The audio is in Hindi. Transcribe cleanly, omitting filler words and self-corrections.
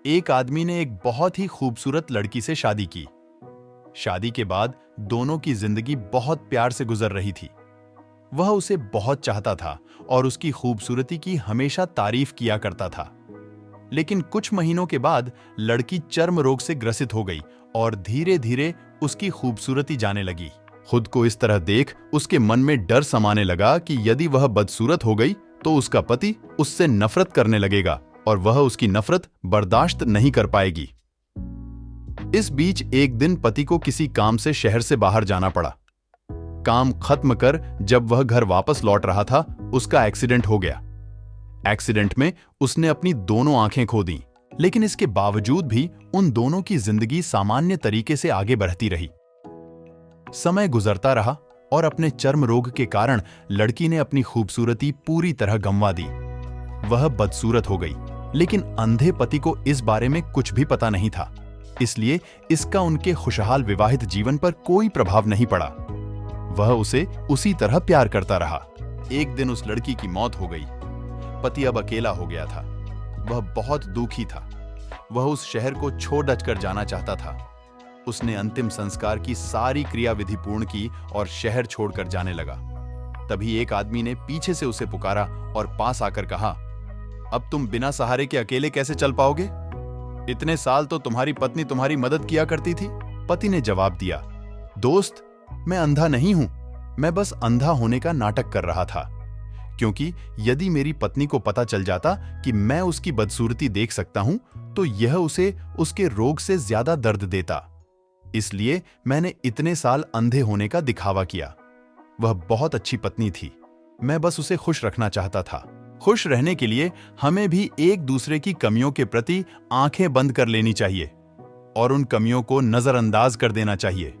एक आदमी ने एक बहुत ही खूबसूरत लड़की से शादी की। शादी के बाद दोनों की जिंदगी बहुत प्यार से गुजर रही थी। वह उसे बहुत चाहता था और उसकी खूबसूरती की हमेशा तारीफ किया करता था। लेकिन कुछ महीनों के बाद लड़की चर्म रोग से ग्रसित हो गई और धीरे धीरे उसकी खूबसूरती जाने लगी। खुद को इस तरह देख उसके मन में डर समाने लगा कि यदि वह बदसूरत हो गई तो उसका पति उससे नफरत करने लगेगा और वह उसकी नफरत बर्दाश्त नहीं कर पाएगी। इस बीच एक दिन पति को किसी काम से शहर से बाहर जाना पड़ा। काम खत्म कर जब वह घर वापस लौट रहा था, उसका एक्सीडेंट हो गया। एक्सीडेंट में उसने अपनी दोनों आंखें खो दी, लेकिन इसके बावजूद भी उन दोनों की जिंदगी सामान्य तरीके से आगे बढ़ती रही। समय गुजरता रहा और अपने चर्म रोग के कारण लड़की ने अपनी खूबसूरती पूरी तरह गंवा दी। वह बदसूरत हो गई, लेकिन अंधे पति को इस बारे में कुछ भी पता नहीं था, इसलिए इसका उनके खुशहाल विवाहित जीवन पर कोई प्रभाव नहीं पड़ा। वह उसे उसी तरह प्यार करता रहा। एक दिन उस लड़की की मौत हो गई। पति अब अकेला हो गया था। वह बहुत दुखी था। वह उस शहर को छोड़ कर जाना चाहता था। उसने अंतिम संस्कार की सारी क्रियाविधि पूर्ण की और शहर छोड़कर जाने लगा। तभी एक आदमी ने पीछे से उसे पुकारा और पास आकर कहा, अब तुम बिना सहारे के अकेले कैसे चल पाओगे? इतने साल तो तुम्हारी पत्नी तुम्हारी मदद किया करती थी। पति ने जवाब दिया, दोस्त, मैं अंधा नहीं हूं, मैं बस अंधा होने का नाटक कर रहा था, क्योंकि यदि मेरी पत्नी को पता चल जाता कि मैं उसकी बदसूरती देख सकता हूं तो यह उसे उसके रोग से ज्यादा दर्द देता। इसलिए मैंने इतने साल अंधे होने का दिखावा किया। वह बहुत अच्छी पत्नी थी, मैं बस उसे खुश रखना चाहता था। खुश रहने के लिए हमें भी एक दूसरे की कमियों के प्रति आंखें बंद कर लेनी चाहिए और उन कमियों को नजरअंदाज कर देना चाहिए।